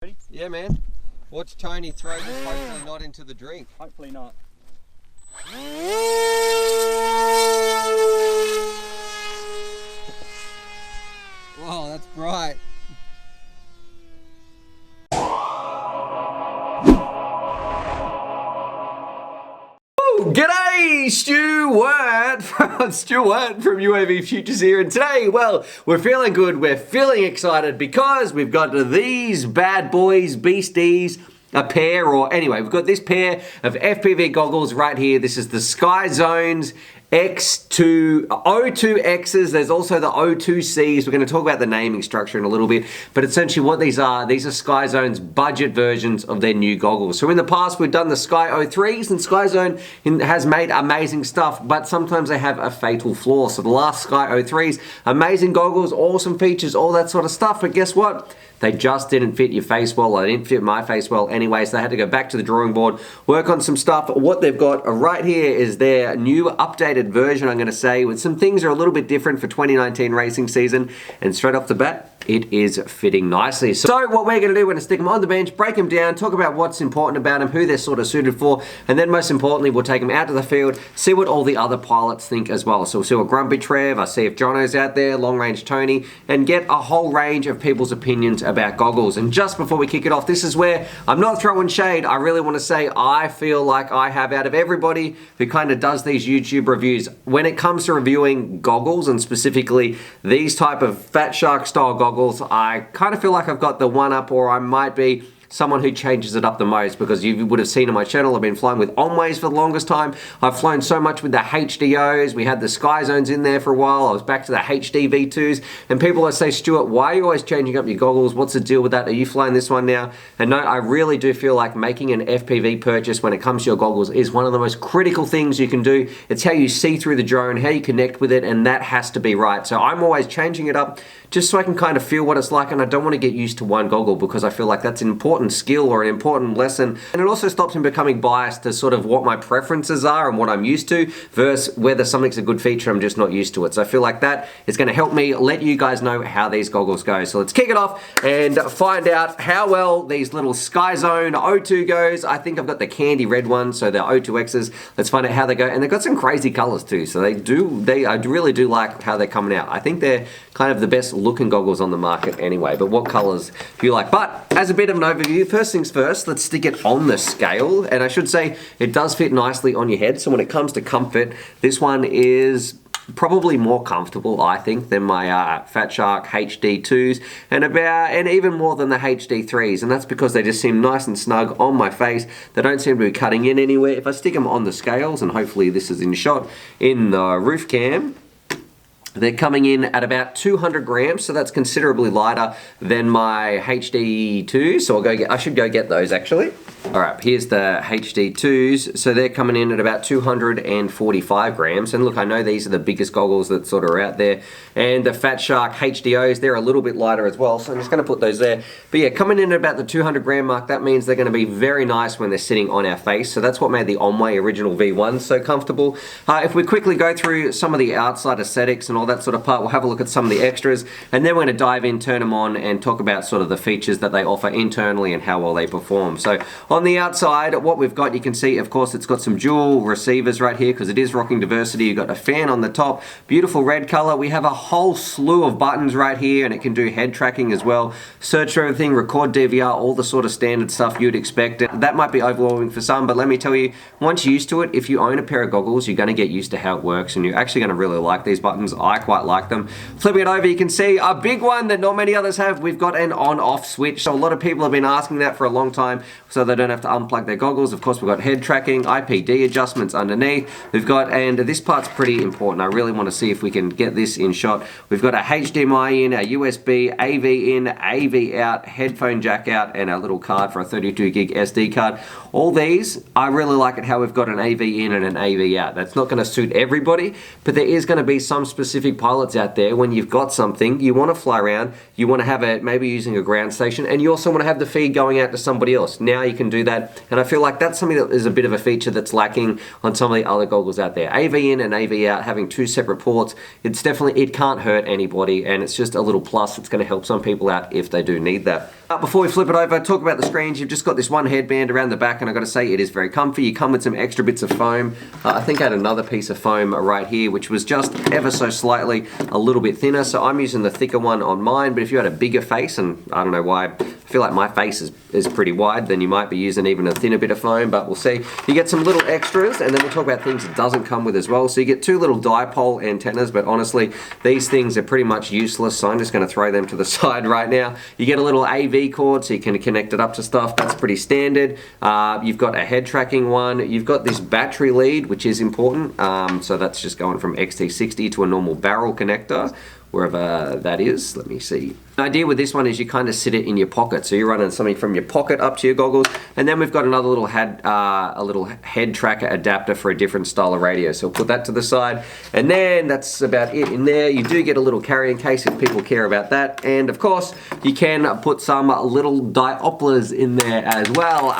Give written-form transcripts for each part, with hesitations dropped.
Ready? Yeah, man. Watch Tony throw this, hopefully not into the drink. Hopefully not. Wow, that's bright. G'day, Stuart from UAVfutures here, and today, well, we're feeling good, we're feeling excited because we've got these bad boys, beasties, a pair, or anyway, we've got this pair of FPV goggles right here. This is the SKYZONE02X's. There's also the 02Cs. We're going to talk about the naming structure in a little bit, but essentially what these are SKYZONE's budget versions of their new goggles. So in the past, we've done the Sky 03s, and SKYZONE has made amazing stuff, but sometimes they have a fatal flaw. So the last Sky 03s, amazing goggles, awesome features, all that sort of stuff, but guess what? They just didn't fit your face well. They didn't fit my face well anyway, so they had to go back to the drawing board, work on some stuff. What they've got right here is their new updated version, I'm gonna say, with some things that are a little bit different for 2019 racing season, and straight off the bat, it is fitting nicely. So what we're gonna do, we're gonna stick them on the bench, break them down, talk about what's important about them, who they're sort of suited for, and then most importantly, we'll take them out to the field, see what all the other pilots think as well. So we'll see what Grumpy Trev, I see if Jono's out there, Long Range Tony, and get a whole range of people's opinions about goggles. And just before we kick it off, this is where I'm not throwing shade. I really want to say I feel like I have, out of everybody who kind of does these YouTube reviews, when it comes to reviewing goggles, and specifically these type of Fat Shark style goggles, I kind of feel like I've got the one up, or I might be someone who changes it up the most, because you would have seen on my channel, I've been flying with Onways for the longest time. I've flown so much with the HDOs. We had the SKYZONEs in there for a while. I was back to the HD V2s, and people always say, Stuart, why are you always changing up your goggles? What's the deal with that? Are you flying this one now? And no, I really do feel like making an FPV purchase when it comes to your goggles is one of the most critical things you can do. It's how you see through the drone, how you connect with it, and that has to be right. So I'm always changing it up just so I can kind of feel what it's like, and I don't want to get used to one goggle, because I feel like that's an important skill or an important lesson, and it also stops me becoming biased to sort of what my preferences are and what I'm used to versus whether something's a good feature I'm just not used to it. So I feel like that is going to help me let you guys know how these goggles go. So let's kick it off and find out how well these little SKYZONE 02 goes. I think I've got the candy red one, so the 02X's. Let's find out how they go, and they've got some crazy colors too. So I really do like how they're coming out. I think they're kind of the best looking goggles on the market anyway, but what colors do you like? But as a bit of an overview, first things first, let's stick it on the scale, and I should say it does fit nicely on your head. So when it comes to comfort, this one is probably more comfortable, I think, than my Fat Shark HD2s, and even more than the HD3s, and that's because they just seem nice and snug on my face. They don't seem to be cutting in anywhere. If I stick them on the scales, and hopefully this is in shot in the roof cam, they're coming in at about 200 grams, so that's considerably lighter than my HD2s, so I should go get those actually. Alright, here's the HD2s, so they're coming in at about 245 grams, and look, I know these are the biggest goggles that sort of are out there, and the Fat Shark HDOs, they're a little bit lighter as well, so I'm just going to put those there. But yeah, coming in at about the 200 gram mark, that means they're going to be very nice when they're sitting on our face, so that's what made the Onway original V1 so comfortable. If we quickly go through some of the outside aesthetics and all that sort of part, we'll have a look at some of the extras, and then we're going to dive in, turn them on, and talk about sort of the features that they offer internally and how well they perform. So on the outside, what we've got, you can see, of course, it's got some dual receivers right here because it is rocking diversity. You've got a fan on the top, beautiful red color. We have a whole slew of buttons right here, and it can do head tracking as well, search for everything, record DVR, all the sort of standard stuff you'd expect. That might be overwhelming for some, but let me tell you, once you're used to it, if you own a pair of goggles, you're going to get used to how it works, and you're actually going to really like these buttons. I quite like them. Flipping it over, you can see a big one that not many others have. We've got an on-off switch, so a lot of people have been asking that for a long time, so they don't have to unplug their goggles. Of course, we've got head tracking, IPD adjustments underneath. We've got, and this part's pretty important, I really want to see if we can get this in shot. We've got a HDMI in, a USB, AV in, AV out, headphone jack out, and a little card for a 32 gig SD card. All these, I really like it how we've got an AV in and an AV out. That's not going to suit everybody, but there is going to be some specific pilots out there, when you've got something, you want to fly around, you want to have it maybe using a ground station, and you also want to have the feed going out to somebody else. Now you can do that, and I feel like that's something that is a bit of a feature that's lacking on some of the other goggles out there. AV in and AV out, having two separate ports, it's definitely, it can't hurt anybody, and it's just a little plus. It's going to help some people out if they do need that. Before we flip it over, talk about the screens. You've just got this one headband around the back, and I've got to say it is very comfy. You come with some extra bits of foam. I think I had another piece of foam right here, which was just ever so slightly a little bit thinner. So I'm using the thicker one on mine, but if you had a bigger face, and I don't know why, I feel like my face is pretty wide, then you might be using even a thinner bit of foam, but we'll see. You get some little extras, and then we'll talk about things it doesn't come with as well. So you get two little dipole antennas, but honestly, these things are pretty much useless, so I'm just going to throw them to the side right now. You get a little AV cord, so you can connect it up to stuff. That's pretty standard. You've got a head tracking one. You've got this battery lead, which is important. So that's just going from XT60 to a normal barrel connector, wherever that is. Let me see. The idea with this one is you kind of sit it in your pocket, so you're running something from your pocket up to your goggles. And then we've got another little head tracker adapter for a different style of radio, so we'll put that to the side. And then that's about it in there. You do get a little carrying case if people care about that, and of course you can put some little dioplers in there as well.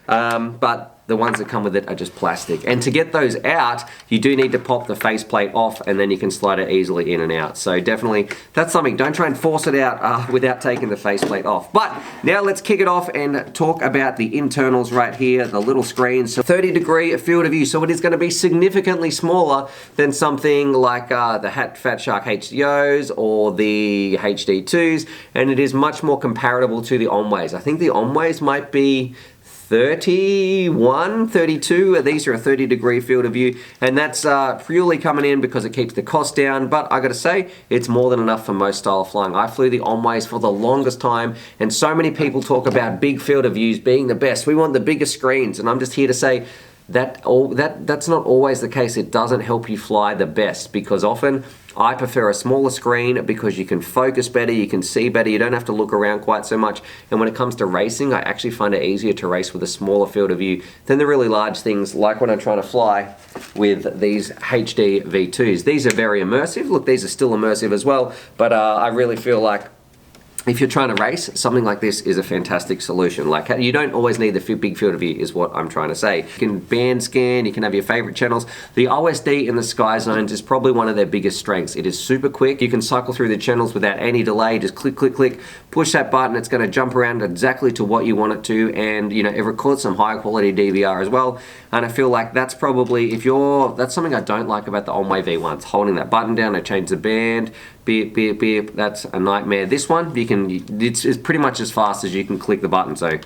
But the ones that come with it are just plastic. And to get those out, you do need to pop the faceplate off, and then you can slide it easily in and out. So definitely, that's something. Don't try and force it out without taking the faceplate off. But now let's kick it off and talk about the internals right here, the little screens. So 30-degree field of view, so it is going to be significantly smaller than something like the Fat Shark HDOs or the HD2s, and it is much more comparable to the Onways. I think the Onways might be 31, 32. These are a 30-degree field of view, and that's purely coming in because it keeps the cost down, but I gotta say, it's more than enough for most style of flying. I flew the Onways for the longest time, and so many people talk about big field of views being the best. We want the biggest screens, and I'm just here to say that's not always the case. It doesn't help you fly the best, because often I prefer a smaller screen because you can focus better, you can see better, you don't have to look around quite so much. And when it comes to racing, I actually find it easier to race with a smaller field of view than the really large things, like when I'm trying to fly with these HD V2s. These are very immersive. Look, these are still immersive as well, but I really feel like if you're trying to race, something like this is a fantastic solution. Like, you don't always need the big field of view, is what I'm trying to say. You can band scan, you can have your favorite channels. The OSD in the SKYZONEs is probably one of their biggest strengths. It is super quick. You can cycle through the channels without any delay. Just click, click, click, push that button. It's going to jump around exactly to what you want it to, and you know, it records some high quality DVR as well. And I feel like that's probably, that's something I don't like about the Onway V1s. Holding that button down, I change the band, beep, beep, beep, that's a nightmare. This one, it's pretty much as fast as you can click the button, so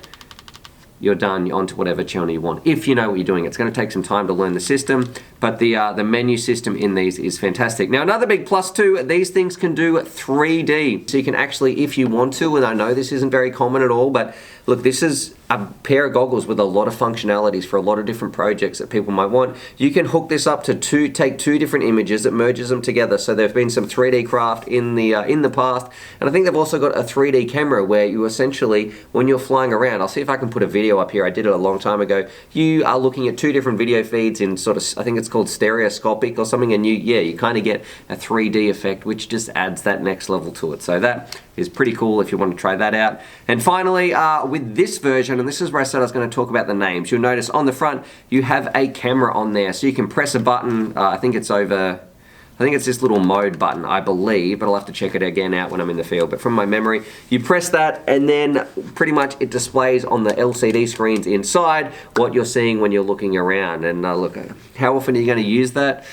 you're done, you're onto whatever channel you want. If you know what you're doing, it's going to take some time to learn the system, but the menu system in these is fantastic. Now, another big plus too, these things can do 3D. So you can actually, if you want to, and I know this isn't very common at all, but look, this is a pair of goggles with a lot of functionalities for a lot of different projects that people might want. You can hook this up to take two different images, it merges them together. So there've been some 3D craft in the past, and I think they've also got a 3D camera where you essentially, when you're flying around, I'll see if I can put a video up here, I did it a long time ago, you are looking at two different video feeds in sort of, I think it's called stereoscopic or something, and you kind of get a 3D effect, which just adds that next level to it. So that is pretty cool if you want to try that out. And finally, with this version, and this is where I said I was going to talk about the names, you'll notice on the front you have a camera on there, so you can press a button. I think it's this little mode button, I believe, but I'll have to check it again out when I'm in the field. But from my memory, you press that, and then pretty much it displays on the LCD screens inside what you're seeing when you're looking around. And look, how often are you going to use that?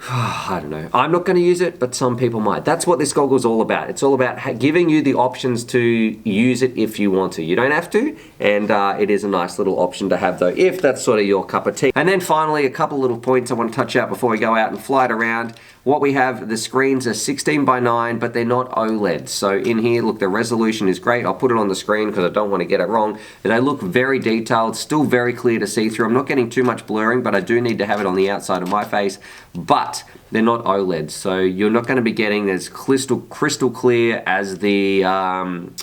I don't know. I'm not going to use it, but some people might. That's what this goggle is all about. It's all about giving you the options to use it if you want to. You don't have to, and it is a nice little option to have, though, if that's sort of your cup of tea. And then finally, a couple little points I want to touch out before we go out and fly it around. What we have, the screens are 16:9, but they're not OLED. So in here, look, the resolution is great. I'll put it on the screen because I don't want to get it wrong. And they look very detailed, still very clear to see through. I'm not getting too much blurring, but I do need to have it on the outside of my face. But they're not OLED, so you're not going to be getting as crystal clear as the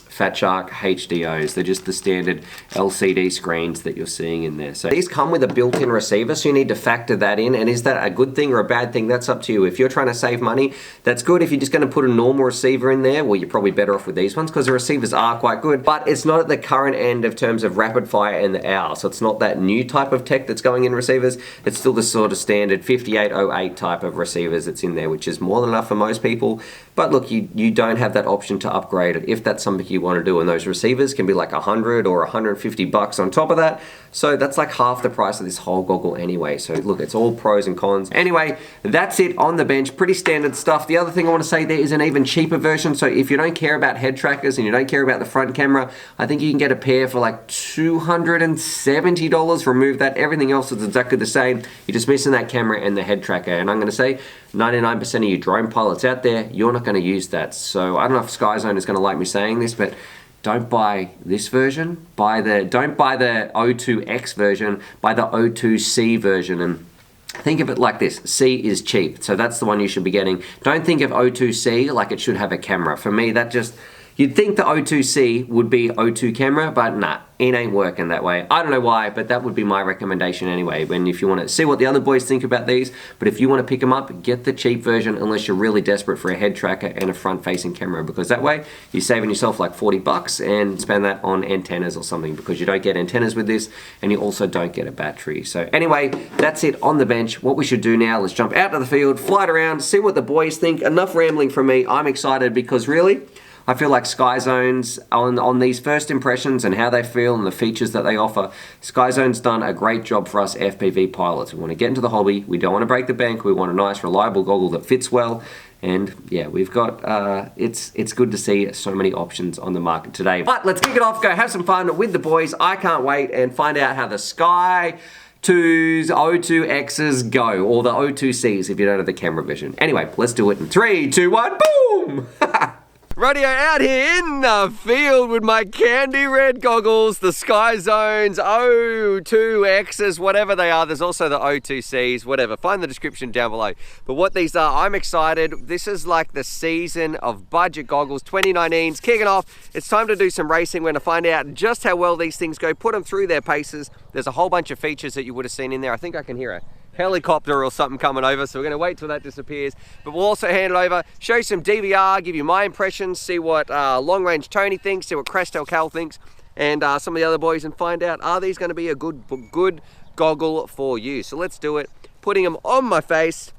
Fat Shark HDOs. They're just the standard LCD screens that you're seeing in there. So these come with a built-in receiver, so you need to factor that in. And is that a good thing or a bad thing? That's up to you. If you're trying to save money, that's good. If you're just going to put a normal receiver in there, well, you're probably better off with these ones because the receivers are quite good, but it's not at the current end of terms of rapid fire and the hour. So it's not that new type of tech that's going in receivers. It's still the sort of standard 5808 type of receiver. receivers that's in there, which is more than enough for most people. But look, you don't have that option to upgrade it if that's something you want to do, and those receivers can be like 100 or 150 bucks on top of that. So that's like half the price of this whole goggle anyway. So look, it's all pros and cons. Anyway, that's it on the bench. Pretty standard stuff. The other thing I want to say, there is an even cheaper version. So if you don't care about head trackers and you don't care about the front camera, I think you can get a pair for like $270. Remove that. Everything else is exactly the same. You're just missing that camera and the head tracker. And I'm going to say 99% of you drone pilots out there, you're not going to use that. So I don't know if SKYZONE is going to like me saying this, but don't buy this version. Don't buy the 02X version, buy the 02C version. And think of it like this: C is cheap, so that's the one you should be getting. Don't think of 02C like it should have a camera. For me, that just, you'd think the 02C would be 02 camera, but nah, it ain't working that way. I don't know why, but that would be my recommendation anyway. And if you want to see what the other boys think about these, but if you want to pick them up, get the cheap version unless you're really desperate for a head tracker and a front-facing camera, because that way you're saving yourself like 40 bucks and spend that on antennas or something, because you don't get antennas with this and you also don't get a battery. So anyway, that's it on the bench. What we should do now, let's jump out to the field, fly it around, see what the boys think. Enough rambling from me. I'm excited because really, I feel like SKYZONE's on these first impressions and how they feel and the features that they offer, SKYZONE's done a great job for us FPV pilots. We want to get into the hobby. We don't want to break the bank. We want a nice, reliable goggle that fits well. And yeah, we've got, it's good to see so many options on the market today. But let's kick it off, go have some fun with the boys. I can't wait and find out how the SKYZONE 02Xs go, or the 02Cs if you don't have the camera vision. Anyway, let's do it in 3, 2, 1, boom! Radio out here in the field with my candy red goggles, the SKYZONEs 02Xs, whatever they are. There's also the 02Cs, whatever. Find the description down below. But what these are, I'm excited. This is like the season of budget goggles, 2019's kicking off. It's time to do some racing. We're going to find out just how well these things go, put them through their paces. There's a whole bunch of features that you would have seen in there. I think I can hear a helicopter or something coming over, so we're going to wait till that disappears. But we'll also hand it over, show you some DVR, give you my impressions, see what long range Tony thinks, see what Crestel Cal thinks, and some of the other boys, and find out, are these going to be a good goggle for you? So let's do it. Putting them on my face,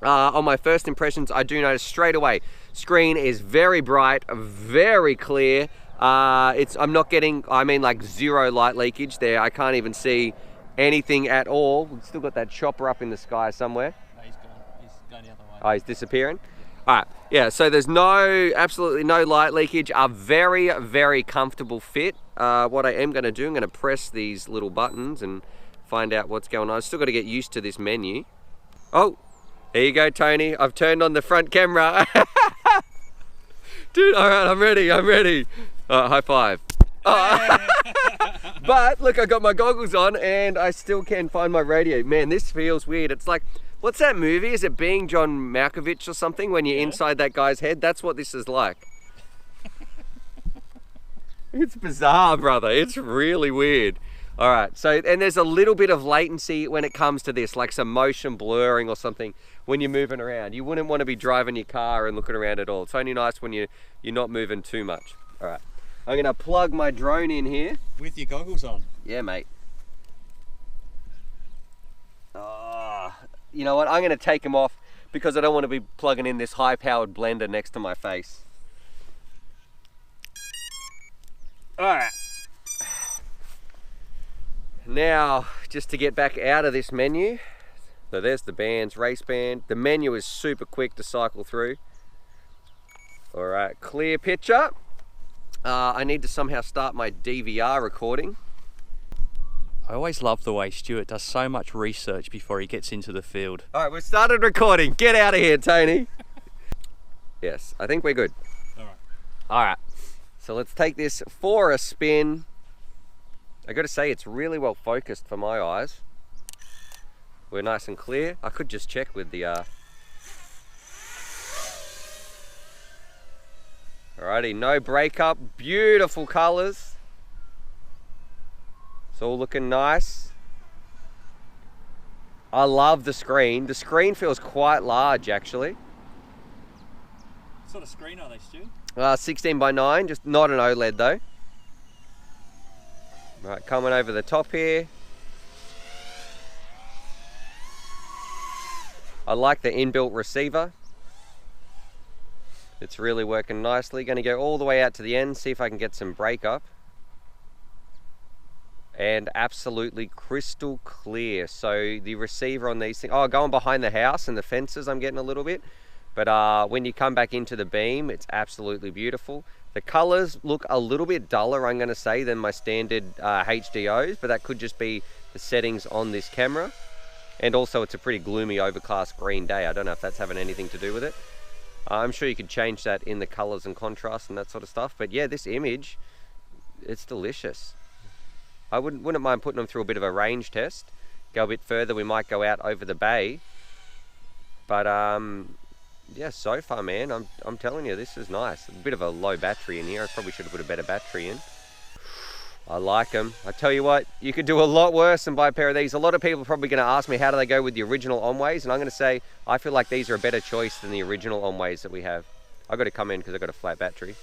on my first impressions, I do notice straight away, screen is very bright, very clear. I'm not getting, I mean like zero light leakage there. I can't even see anything at all. We've still got that chopper up in the sky somewhere. No, he's gone. He's going the other way. Oh, he's disappearing? Yeah. All right, yeah, so there's absolutely no light leakage. A very, very comfortable fit. What I am gonna do, I'm gonna press these little buttons and find out what's going on. I've still got to get used to this menu. Oh, here you go, Tony. I've turned on the front camera. Dude, all right, I'm ready. High five. Oh. But look, I got my goggles on and I still can find my radio. Man, this feels weird. It's like, what's that movie? Is it Being John Malkovich or something when you're inside that guy's head? That's what this is like. It's bizarre, brother. It's really weird. All right, so, and there's a little bit of latency when it comes to this, like some motion blurring or something when you're moving around. You wouldn't want to be driving your car and looking around at all. It's only nice when you're not moving too much. All right. I'm gonna plug my drone in here. With your goggles on? Yeah, mate. You know what? I'm gonna take them off because I don't want to be plugging in this high-powered blender next to my face. All right. Now, just to get back out of this menu. So there's the bands, race band. The menu is super quick to cycle through. All right, clear picture. I need to somehow start my DVR recording. I always love the way Stuart does so much research before he gets into the field. All right, we've started recording. Get out of here, Tony. Yes, I think we're good. All right. All right, so let's take this for a spin. I got to say, it's really well focused for my eyes. We're nice and clear. I could just check with the Alrighty, no breakup, beautiful colors. It's all looking nice. I love the screen. The screen feels quite large, actually. What sort of screen are they, Stu? 16:9, just not an OLED though. Right, coming over the top here. I like the inbuilt receiver. It's really working nicely. Going to go all the way out to the end, see if I can get some breakup. And absolutely crystal clear. So the receiver on these things, oh, going behind the house and the fences I'm getting a little bit. But when you come back into the beam, it's absolutely beautiful. The colors look a little bit duller, I'm going to say, than my standard HDOs, but that could just be the settings on this camera. And also it's a pretty gloomy overcast green day. I don't know if that's having anything to do with it. I'm sure you could change that in the colors and contrast and that sort of stuff. But yeah, this image, it's delicious. I wouldn't mind putting them through a bit of a range test. Go a bit further, we might go out over the bay. But yeah, so far, man, I'm telling you, this is nice. A bit of a low battery in here. I probably should have put a better battery in. I like them. I tell you what, you could do a lot worse than buy a pair of these. A lot of people are probably going to ask me how do they go with the original Onways, and I'm going to say I feel like these are a better choice than the original Onways that we have. I've got to come in because I've got a flat battery.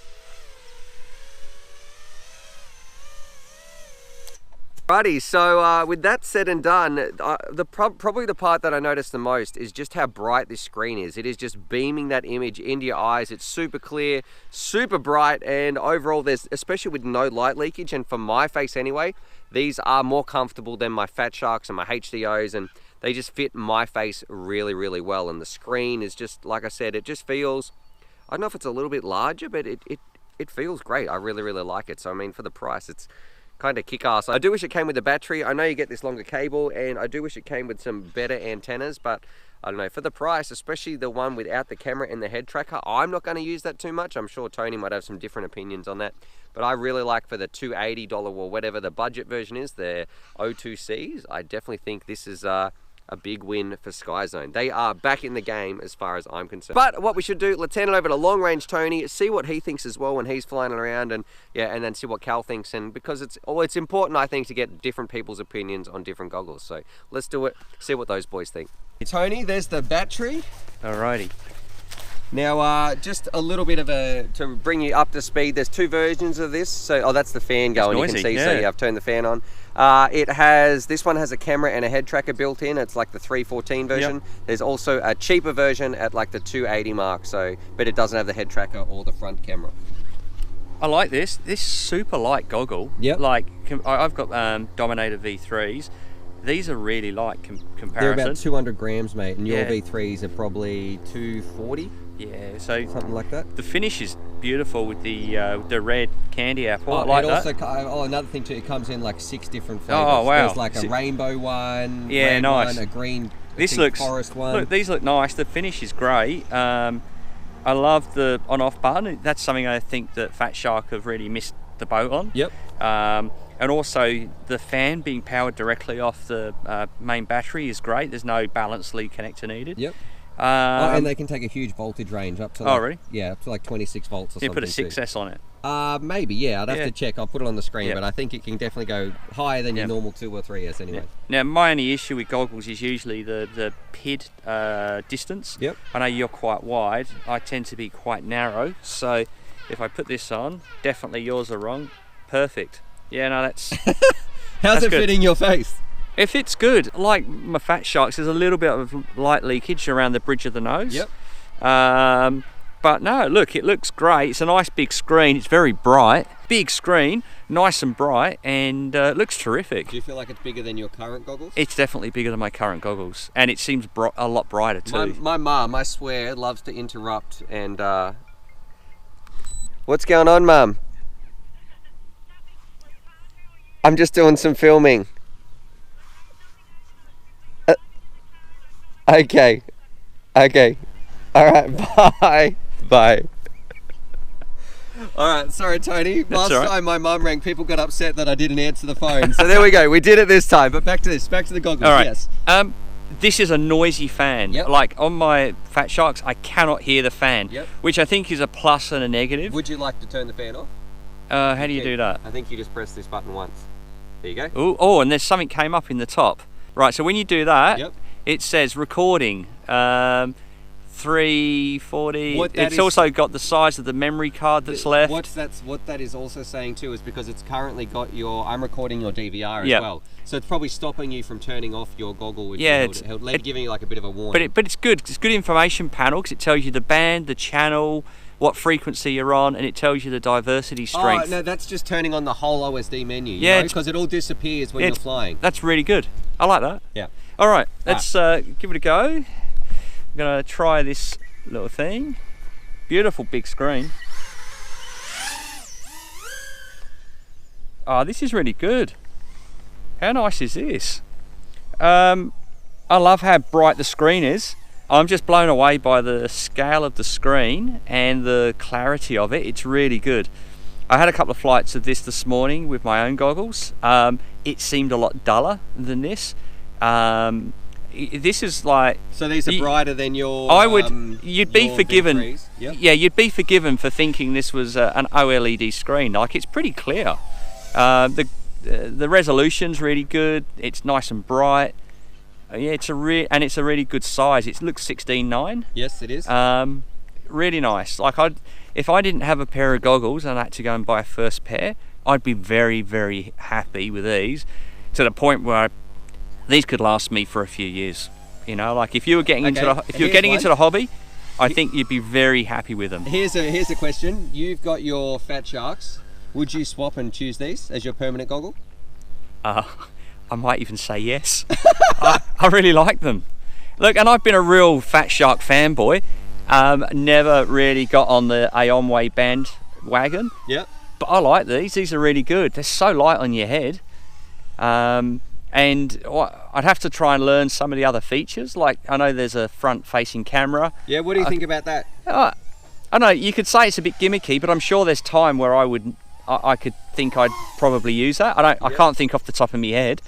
Righty, so with that said and done, probably the part that I noticed the most is just how bright this screen is. It is just beaming that image into your eyes. It's super clear, super bright, and overall there's, especially with no light leakage, and for my face anyway, these are more comfortable than my Fat Sharks and my HDOs, and they just fit my face really, really well. And the screen is just, like I said, it just feels, I don't know if it's a little bit larger, but it feels great. I really, really like it. So I mean, for the price, it's kind of kick-ass. I do wish it came with a battery. I know you get this longer cable, and I do wish it came with some better antennas, but I don't know, for the price, especially the one without the camera and the head tracker, I'm not going to use that too much. I'm sure Tony might have some different opinions on that, but I really like, for the $280 or whatever the budget version is, the 02Cs, I definitely think this is a big win for SKYZONE. They are back in the game as far as I'm concerned. But what we should do, let's hand it over to Long Range Tony, see what he thinks as well when he's flying around, and yeah, and then see what Cal thinks. And because it's important, I think, to get different people's opinions on different goggles. So let's do it, see what those boys think. Tony, there's the battery. Alrighty. Now, just a little bit of to bring you up to speed, there's two versions of this. So, that's the fan going, noisy, you can see, yeah. So yeah, I've turned the fan on. This one has a camera and a head tracker built in. It's like the 314 version. Yep. There's also a cheaper version at like the 280 mark, so, but it doesn't have the head tracker or the front camera. I like this super light goggle. Yep. Like, I've got Dominator V3s. These are really light comparison. They're about 200 grams, mate, and your V3s are probably 240. Yeah, so something like that. The finish is beautiful with the red candy apple. I like that. Also, another thing too, it comes in like 6 different flavors. Oh wow! There's like a rainbow one, yeah, red nice. one, a green, forest one. Look, these look nice. The finish is great. I love the on-off button. That's something I think that Fat Shark have really missed the boat on. Yep. And also the fan being powered directly off the main battery is great. There's no balance lead connector needed. Yep. And they can take a huge voltage range up to really? Yeah, up to like 26 volts or something. You put a 6S on it? Maybe, yeah. I'd have to check. I'll put it on the screen, but I think it can definitely go higher than your normal 2 or 3S anyway. Now, my only issue with goggles is usually the PID distance. Yep. I know you're quite wide. I tend to be quite narrow. So if I put this on, definitely yours are wrong. Perfect. Yeah, no, that's... How's it fitting your face? It fits good. Like my Fat Sharks, there's a little bit of light leakage around the bridge of the nose. Yep. But no, look, it looks great. It's a nice big screen. It's very bright. Big screen, nice and bright, and it looks terrific. Do you feel like it's bigger than your current goggles? It's definitely bigger than my current goggles, and it seems a lot brighter too. My mum, I swear, loves to interrupt and... What's going on, Mum? I'm just doing some filming. Okay. All right, bye. Bye. All right, sorry, Tony. Last time my mum rang, people got upset that I didn't answer the phone. So there we go. We did it this time. But back to the goggles. All right. Yes. This is a noisy fan. Yep. Like on my Fat Sharks, I cannot hear the fan, which I think is a plus and a negative. Would you like to turn the fan off? How do you do that? I think you just press this button once. There you go. Ooh, oh, and there's something came up in the top. Right, so when you do that, it says recording. 340. What that It's is- also got the size of the memory card that's left. What that is also saying too is because it's currently got your, I'm recording your DVR as Yep. well. So it's probably stopping you from turning off your goggle, which Yeah, giving you like a bit of a warning. But it's good. It's good information panel because it tells you the band, the channel, what frequency you're on, and it tells you the diversity strength. Oh, no, that's just turning on the whole OSD menu. Yeah, Because it all disappears when yeah, you're flying. That's really good. I like that. Yeah. All right, let's give it a go. I'm gonna try this little thing. Beautiful big screen. Oh, this is really good. How nice is this? I love how bright the screen is. I'm just blown away by the scale of the screen and the clarity of it. It's really good. I had a couple of flights of this morning with my own goggles. It seemed a lot duller than this. This is like... So these are brighter than your... you'd be your forgiven. V3s? Yep. Yeah, you'd be forgiven for thinking this was an OLED screen. Like, it's pretty clear. The resolution's really good. It's nice and bright. Yeah, it's a really good size. It looks 16:9. Yes, it is. Really nice. Like, if I didn't have a pair of goggles and I had to go and buy a first pair, I'd be very, very happy with these, to the point where these could last me for a few years. You know, like if you were getting into the hobby, I think you'd be very happy with them. Here's a question. You've got your Fat Sharks. Would you swap and choose these as your permanent goggle? I might even say yes. I really like them. Look, and I've been a real Fat Shark fanboy. Never really got on the Aomway bandwagon. Yep. But I like these. These are really good. They're so light on your head. And I'd have to try and learn some of the other features. Like, I know there's a front-facing camera. Yeah, what do you think about that? I know, you could say it's a bit gimmicky, but I'm sure there's time where I could think I'd probably use that. I can't think off the top of my head.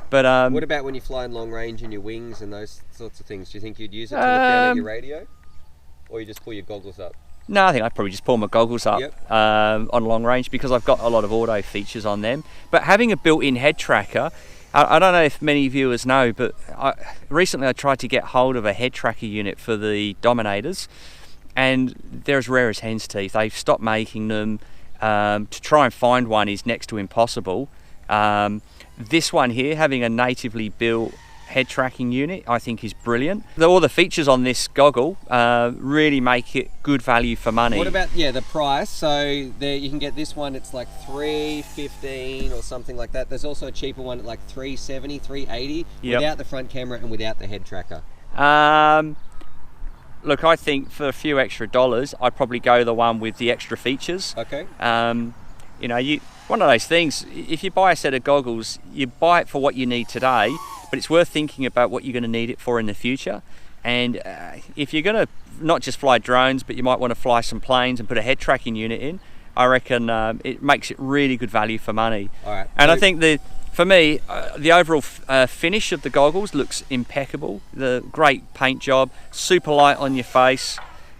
But what about when you fly in long range and your wings and those sorts of things? Do you think you'd use it to look down at your radio? Or you just pull your goggles up? No, I think I'd probably just pull my goggles up. Yep. On long range, because I've got a lot of auto features on them. But having a built-in head tracker, I don't know if many viewers know, but recently I tried to get hold of a head tracker unit for the Dominators, and they're as rare as hen's teeth. They've stopped making them. To try and find one is next to impossible. This one here, having a natively built head tracking unit, I think is brilliant. All the features on this goggle really make it good value for money. What about the price? So there you can get this one. It's like $315 or something like that. There's also a cheaper one at like $370, $380 without the front camera and without the head tracker. Look, I think for a few extra dollars, I'd probably go the one with the extra features. Okay. You know, one of those things, if you buy a set of goggles, you buy it for what you need today, but it's worth thinking about what you're going to need it for in the future. And if you're going to not just fly drones, but you might want to fly some planes and put a head tracking unit in, I reckon it makes it really good value for money. All right. And I think for me, the overall finish of the goggles looks impeccable. The great paint job, super light on your face.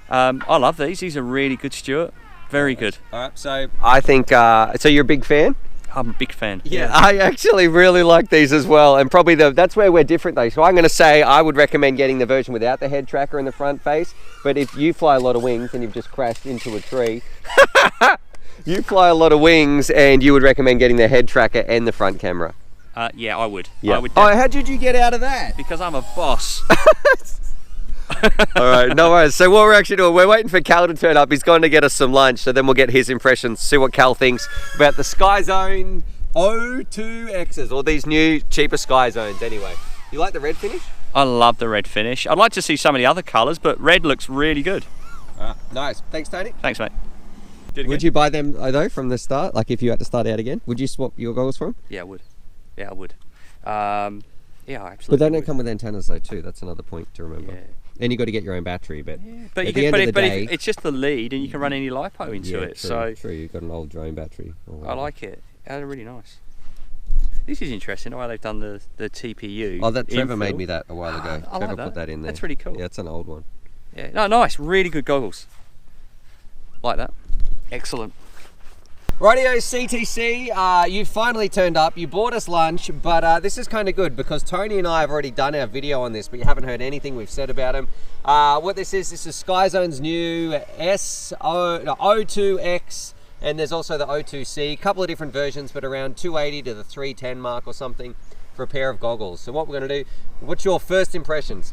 I love these. These are really good, Stuart. Very good. All right. So I think so. You're a big fan? I'm a big fan. Yeah, I actually really like these as well, and probably that's where we're different though. So I'm going to say I would recommend getting the version without the head tracker in the front face. But if you fly a lot of wings and you've just crashed into a tree, you fly a lot of wings and you would recommend getting the head tracker and the front camera. Yeah, I would. Yeah. I would How did you get out of that? because I'm a boss. All right, no worries. So what we're actually doing, we're waiting for Cal to turn up. He's going to get us some lunch, so then we'll get his impressions, see what Cal thinks about the SKYZONE 02Xs, or these new, cheaper SKYZONEs anyway. You like the red finish? I love the red finish. I'd like to see some of the other colours, but red looks really good. Nice. Thanks, Tony. Thanks, mate. Would you buy them, though, from the start? Like, if you had to start out again? Would you swap your goggles for them? Yeah, I would. Yeah, I would. Yeah, I absolutely But they don't would. come with antennas, though, too. That's another point to remember. Yeah. And you got to get your own battery, but But at the end of the day, it's just the lead, and you can run any LiPo into it. True, So true. You've got an old drone battery. I like it. They're really nice. This is interesting. The way they've done the TPU. Oh, that Trevor infill. made me that a while ago. I Trevor like that. put that in there. That's really cool. Yeah, it's an old one. Yeah. No, nice. Really good goggles. Like that. Excellent. Rightio CTC, you finally turned up. You bought us lunch, but this is kind of good because Tony and I have already done our video on this, but you haven't heard anything we've said about him. What this is SKYZONE's new02X, and there's also the 02C. A couple of different versions, but around 280 to the 310 mark or something for a pair of goggles. So what we're going to do, what's your first impressions?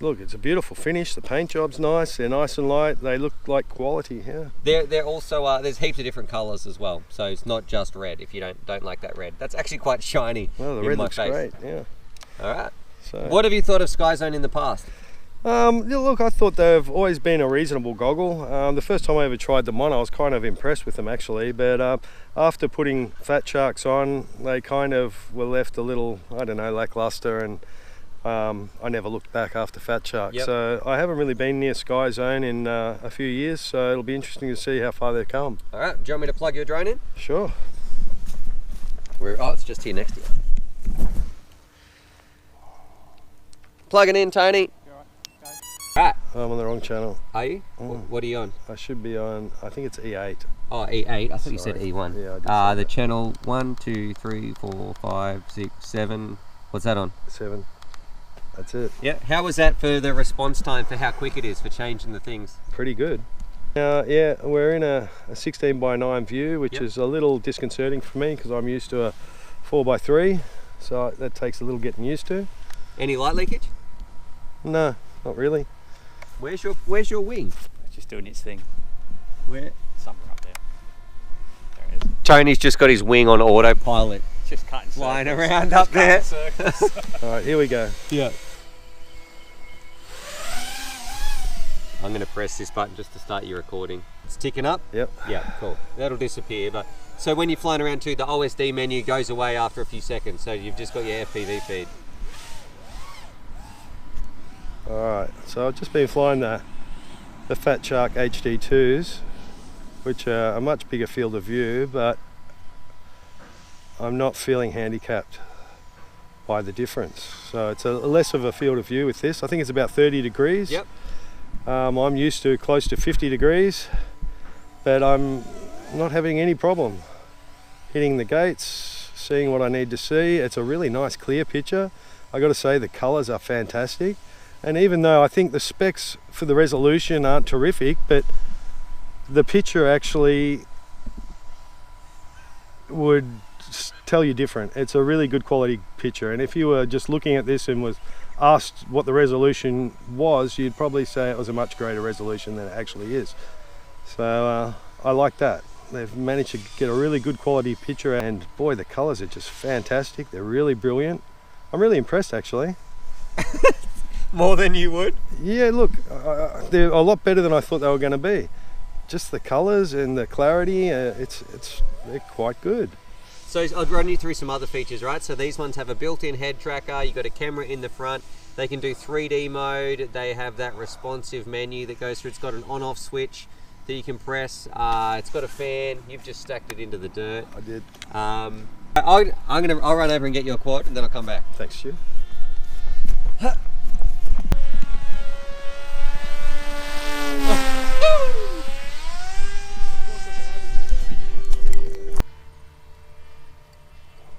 Look, it's a beautiful finish. The paint job's nice. They're nice and light. They look like quality. Yeah. They're also there's heaps of different colours as well. So it's not just red. If you don't like that red, that's actually quite shiny. Well, the red looks great. Yeah. All right. So, what have you thought of SKYZONE in the past? Yeah, look, I thought they've always been a reasonable goggle. The first time I ever tried them on, I was kind of impressed with them actually. But after putting Fat Sharks on, they kind of were left a little, I don't know, lackluster, and I never looked back after Fat Shark. Yep. So I haven't really been near SKYZONE in a few years, so it'll be interesting to see how far they've come. All right, do you want me to plug your drone in? Sure. Oh, it's just here next to you. Plug it in, Tony. Right. I'm on the wrong channel. Are you? What are you on? I should be on, I think it's E8. Oh, E8. I thought you said E1. Yeah, I did say the that. channel 1, 2, 3, 4, 5, 6, 7. What's that on? 7. That's it. Yeah. How was that for the response time, for how quick it is for changing the things? Pretty good. Yeah, we're in a 16:9 view, which Yep. is a little disconcerting for me because I'm used to a 4:3, so that takes a little getting used to. Any light leakage? No, not really. Where's your wing? It's just doing its thing. Where? Somewhere up there. There it is. Tony's just got his wing on autopilot, It's just cutting flying circles. around up there. Circles. All right, here we go. Yeah. I'm going to press this button just to start your recording. It's ticking up? Yep. Yeah, cool. That'll disappear. But so when you're flying around too, the OSD menu goes away after a few seconds. So you've just got your FPV feed. All right, so I've just been flying the Fat Shark HD2s, which are a much bigger field of view, but I'm not feeling handicapped by the difference. So it's a less of a field of view with this. I think it's about 30 degrees. Yep. I'm used to close to 50 degrees, but I'm not having any problem hitting the gates, seeing what I need to see. It's a really nice clear picture. I got to say the colors are fantastic. And even though I think the specs for the resolution aren't terrific, but the picture actually would tell you different. It's a really good quality picture, and if you were just looking at this and was asked what the resolution was, you'd probably say it was a much greater resolution than it actually is. So I like that. They've managed to get a really good quality picture, and boy, the colors are just fantastic. They're really brilliant. I'm really impressed actually. More than you would? Yeah, look, they're a lot better than I thought they were going to be. Just the colors and the clarity, they're quite good. So I'll run you through some other features, right? So these ones have a built-in head tracker. You've got a camera in the front. They can do 3D mode. They have that responsive menu that goes through. It's got an on-off switch that you can press. It's got a fan. You've just stacked it into the dirt. I did. I'll run over and get your quad, and then I'll come back. Thanks, Stu.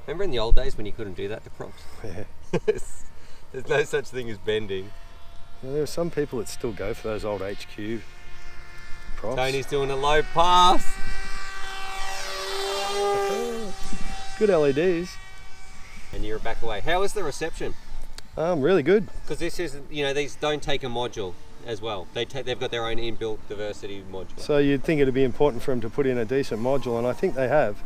Remember in the old days when you couldn't do that to props? Yeah. There's no such thing as bending. Well, there are some people that still go for those old HQ props. Tony's doing a low pass. Good LEDs. And you're back away. How is the reception? Really good. Because this is, these don't take a module as well. They've got their own inbuilt diversity module. So you'd think it'd be important for them to put in a decent module, and I think they have.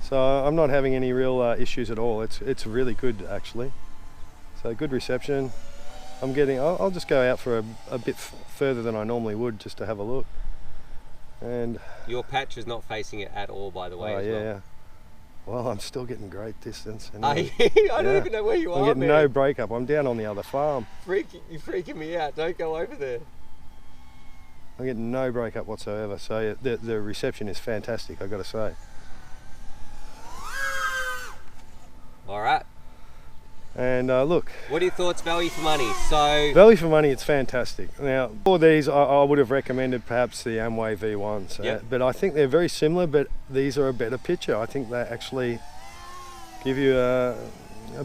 So I'm not having any real issues at all. It's really good actually. So good reception. I'll just go out for a bit further than I normally would just to have a look. And your patch is not facing it at all, by the way. Yeah. Well, I'm still getting great distance. And, I don't even know where you are. I'm getting no breakup. I'm down on the other farm. You're freaking me out. Don't go over there. I'm getting no breakup whatsoever. So the reception is fantastic, I've got to say. All right. And look, What are your thoughts, value for money? So value for money, it's fantastic. Now, for these, I would have recommended perhaps the Amway V1s, Yep. but I think they're very similar, but these are a better picture. I think they actually give you a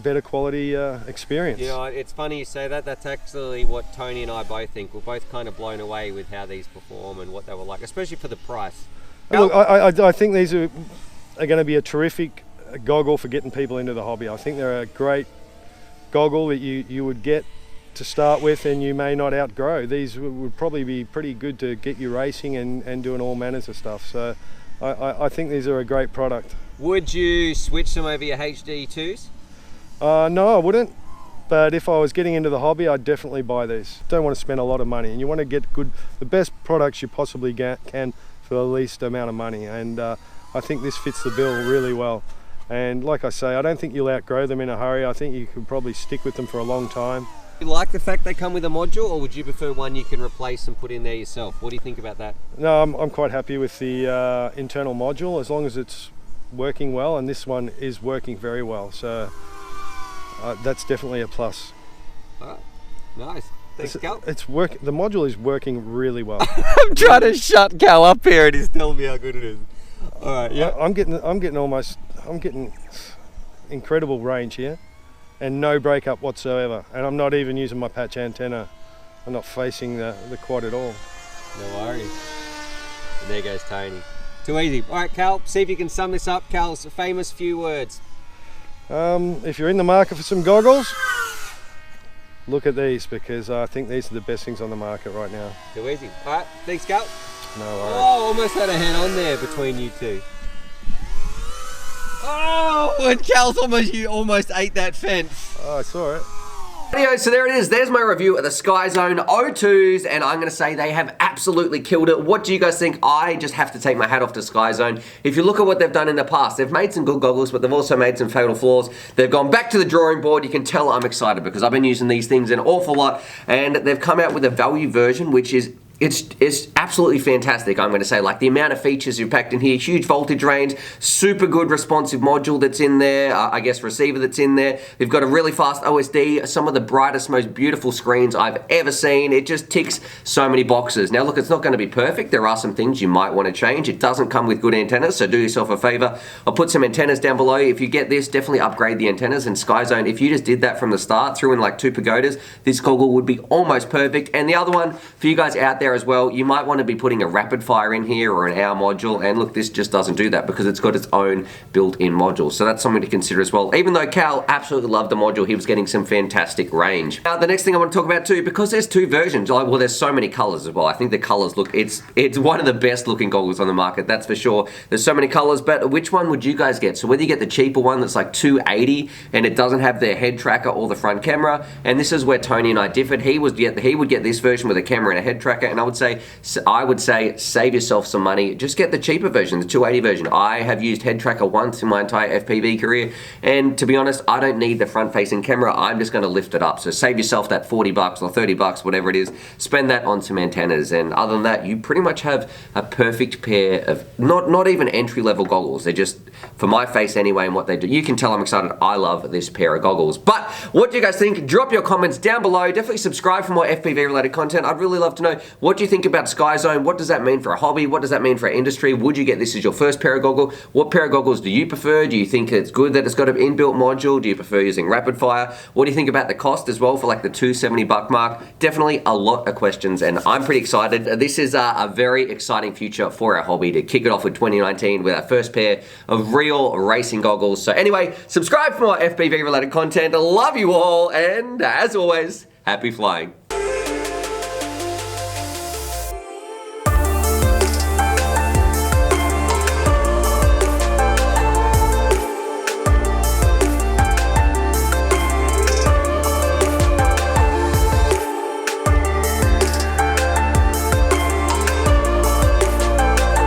better quality experience. you know, it's funny you say that. That's actually what Tony and I both think. We're both kind of blown away with how these perform and what they were like, especially for the price. Look, I think these are going to be a terrific goggle for getting people into the hobby. I think they're a great goggle that you would get to start with, and you may not outgrow. These would probably be pretty good to get you racing and doing all manners of stuff. So I think these are a great product. Would you switch them over your HD2s? No, I wouldn't. But if I was getting into the hobby, I'd definitely buy these. Don't want to spend a lot of money, and you want to get the best products you possibly can for the least amount of money. And I think this fits the bill really well. And like I say, I don't think you'll outgrow them in a hurry. I think you could probably stick with them for a long time. You like the fact they come with a module, or would you prefer one you can replace and put in there yourself? What do you think about that? No, I'm quite happy with the internal module, as long as it's working well, and this one is working very well. So that's definitely a plus. All right. Nice. Thanks, Cal. The module is working really well. I'm trying to shut Cal up here and he's telling me how good it is. All right, yeah. I'm getting incredible range here, and no breakup whatsoever. And I'm not even using my patch antenna. I'm not facing the quad at all. No worries. And there goes Tony. Too easy. All right, Cal, see if you can sum this up. Cal's famous few words. If you're in the market for some goggles, look at these, because I think these are the best things on the market right now. Too easy. All right, thanks, Cal. No worries. Oh, almost had a head on there between you two. Oh, and Cal's almost ate that fence. Oh, I saw it. Anyway, so there it is. There's my review of the SKYZONE 02s, and I'm going to say they have absolutely killed it. What do you guys think? I just have to take my hat off to SKYZONE. If you look at what they've done in the past, they've made some good goggles, but they've also made some fatal flaws. They've gone back to the drawing board. You can tell I'm excited because I've been using these things an awful lot, and they've come out with a value version, which is It's absolutely fantastic, I'm going to say. Like, the amount of features you've packed in here, huge voltage range, super good responsive module that's in there, I guess receiver that's in there. They've got a really fast OSD, some of the brightest, most beautiful screens I've ever seen. It just ticks so many boxes. Now look, it's not going to be perfect. There are some things you might want to change. It doesn't come with good antennas, so do yourself a favor. I'll put some antennas down below. If you get this, definitely upgrade the antennas. And SKYZONE, if you just did that from the start, threw in like 2 pagodas, this goggle would be almost perfect. And the other one, for you guys out there as well, you might want to be putting a rapid fire in here or an hour module, and look, this just doesn't do that because it's got its own built-in module, so that's something to consider as well. Even though Cal absolutely loved the module, he was getting some fantastic range. Now the next thing I want to talk about too, because there's 2 versions, well, there's so many colors as well. I think the colors look, it's one of the best looking goggles on the market, that's for sure. There's so many colors, but which one would you guys get? So whether you get the cheaper one that's like $280 and it doesn't have the head tracker or the front camera, and this is where Tony and I differed. He would get this version with a camera and a head tracker, and I would say save yourself some money. Just get the cheaper version, the $280 version. I have used head tracker once in my entire FPV career, and to be honest, I don't need the front-facing camera. I'm just going to lift it up. So save yourself that $40 or $30, whatever it is. Spend that on some antennas, and other than that, you pretty much have a perfect pair of not even entry-level goggles. They're just, for my face anyway, and what they do. You can tell I'm excited. I love this pair of goggles. But what do you guys think? Drop your comments down below. Definitely subscribe for more FPV-related content. I'd really love to know, what do you think about SKYZONE? What does that mean for a hobby? What does that mean for our industry? Would you get this as your first pair of goggles? What pair of goggles do you prefer? Do you think it's good that it's got an inbuilt module? Do you prefer using rapid fire? What do you think about the cost as well for like the $270 mark? Definitely a lot of questions, and I'm pretty excited. This is a very exciting future for our hobby to kick it off with 2019 with our first pair of real racing goggles. So anyway, subscribe for more FPV related content. I love you all, and as always, happy flying.